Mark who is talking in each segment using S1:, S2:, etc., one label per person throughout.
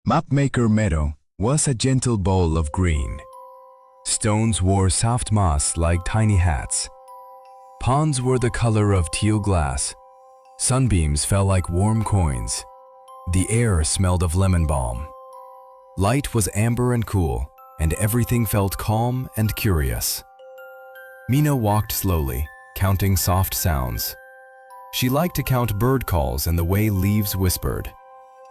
S1: Mapmaker Meadow was a gentle bowl of green. Stones wore soft moss like tiny hats. Ponds were the color of teal glass. Sunbeams fell like warm coins. The air smelled of lemon balm. Light was amber and cool, and everything felt calm and curious. Mina walked slowly, counting soft sounds. She liked to count bird calls and the way leaves whispered.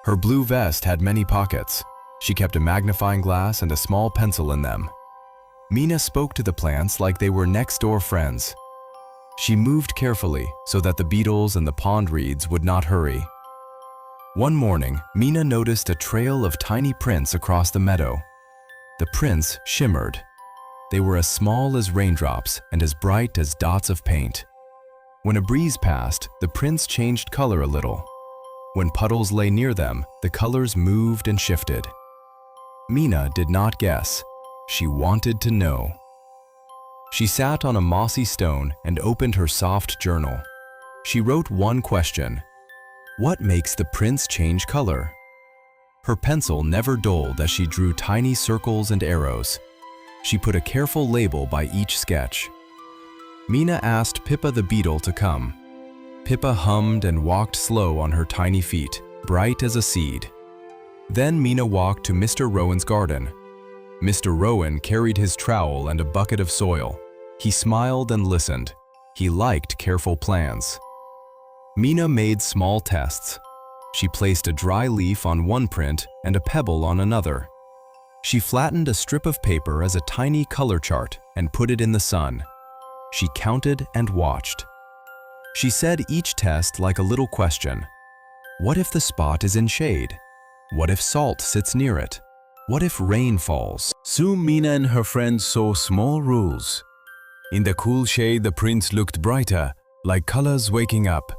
S1: Her blue vest had many pockets. She kept a magnifying glass and a small pencil in them. Mina spoke to the plants like they were next-door friends. She moved carefully so that the beetles and the pond reeds would not hurry. One morning, Mina noticed a trail of tiny prints across the meadow. The prints shimmered. They were as small as raindrops and as bright as dots of paint. When a breeze passed, the prints changed color a little. When puddles lay near them, the colors moved and shifted. Mina did not guess. She wanted to know. She sat on a mossy stone and opened her soft journal. She wrote one question. What makes the prints change color? Her pencil never dulled as she drew tiny circles and arrows. She put a careful label by each sketch. Mina asked Pippa the beetle to come. Pippa hummed and walked slow on her tiny feet, bright as a seed. Then Mina walked to Mr. Rowan's garden. Mr. Rowan carried his trowel and a bucket of soil. He smiled and listened. He liked careful plans. Mina made small tests. She placed a dry leaf on one print and a pebble on another. She flattened a strip of paper as a tiny color chart and put it in the sun. She counted and watched. She said each test like a little question. What if the spot is in shade? What if salt sits near it? What if rain falls?
S2: Soon Mina and her friends saw small rules. In the cool shade, the prints looked brighter, like colors waking up.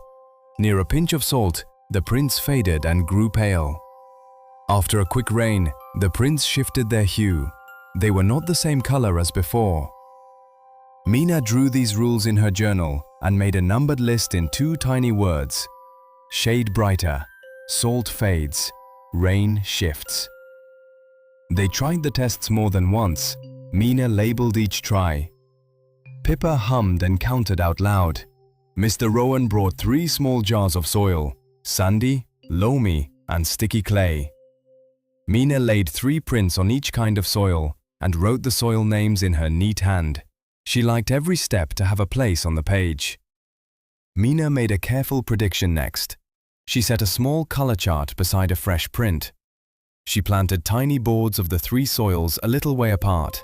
S2: Near a pinch of salt, the prints faded and grew pale. After a quick rain, the prints shifted their hue. They were not the same color as before. Mina drew these rules in her journal and made a numbered list in 2 tiny words. Shade brighter, salt fades, rain shifts. They tried the tests more than once. Mina labeled each try. Pippa hummed and counted out loud. Mr. Rowan brought 3 small jars of soil, sandy, loamy, and sticky clay. Mina laid 3 prints on each kind of soil and wrote the soil names in her neat hand. She liked every step to have a place on the page. Mina made a careful prediction next. She set a small color chart beside a fresh print. She planted tiny boards of the 3 soils a little way apart.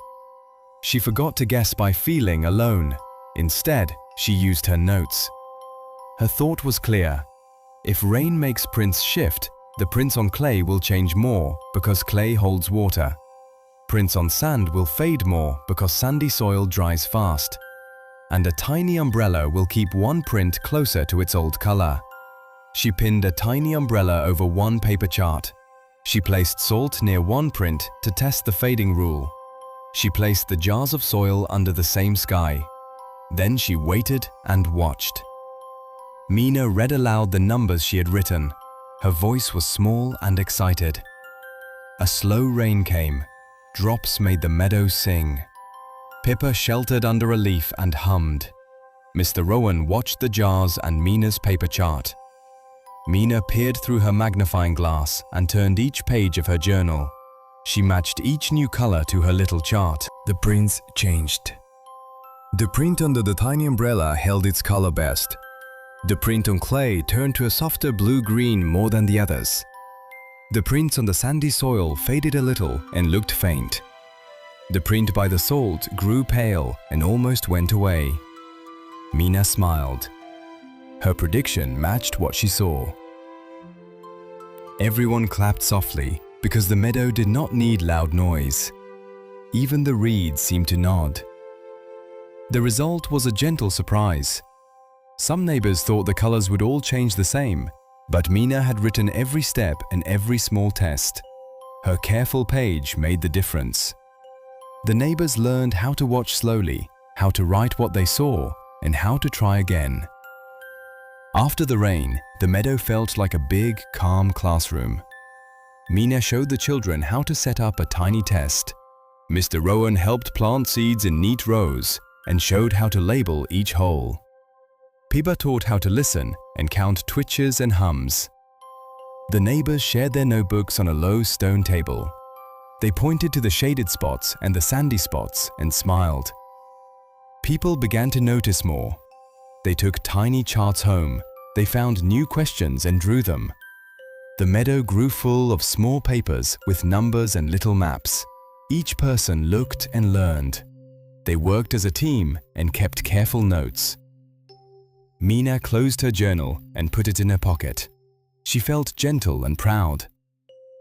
S2: She forgot to guess by feeling alone. Instead, she used her notes. Her thought was clear. If rain makes prints shift, the prints on clay will change more because clay holds water. Prints on sand will fade more because sandy soil dries fast. And a tiny umbrella will keep one print closer to its old color. She pinned a tiny umbrella over one paper chart. She placed salt near one print to test the fading rule. She placed the jars of soil under the same sky. Then she waited and watched. Mina read aloud the numbers she had written. Her voice was small and excited. A slow rain came. Drops made the meadow sing. Pippa sheltered under a leaf and hummed. Mr. Rowan watched the jars and Mina's paper chart. Mina peered through her magnifying glass and turned each page of her journal. She matched each new color to her little chart.
S1: The prints changed. The print under the tiny umbrella held its color best. The print on clay turned to a softer blue-green more than the others. The prints on the sandy soil faded a little and looked faint. The print by the salt grew pale and almost went away. Mina smiled. Her prediction matched what she saw. Everyone clapped softly because the meadow did not need loud noise. Even the reeds seemed to nod. The result was a gentle surprise. Some neighbors thought the colors would all change the same, but Mina had written every step and every small test. Her careful page made the difference. The neighbors learned how to watch slowly, how to write what they saw, and how to try again. After the rain, the meadow felt like a big, calm classroom.
S2: Mina showed the children how to set up a tiny test. Mr. Rowan helped plant seeds in neat rows and showed how to label each hole. Piba taught how to listen and count twitches and hums. The neighbors shared their notebooks on a low stone table. They pointed to the shaded spots and the sandy spots and smiled. People began to notice more. They took tiny charts home. They found new questions and drew them. The meadow grew full of small papers with numbers and little maps. Each person looked and learned. They worked as a team and kept careful notes. Mina closed her journal and put it in her pocket. She felt gentle and proud.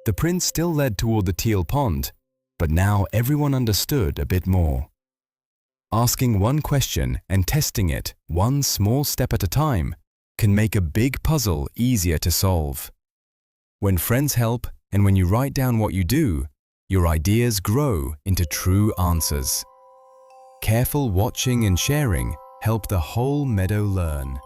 S2: The prince still led toward the teal pond, but now everyone understood a bit more. Asking one question and testing it one small step at a time can make a big puzzle easier to solve. When friends help and when you write down what you do, your ideas grow into true answers. Careful watching and sharing help the whole meadow learn.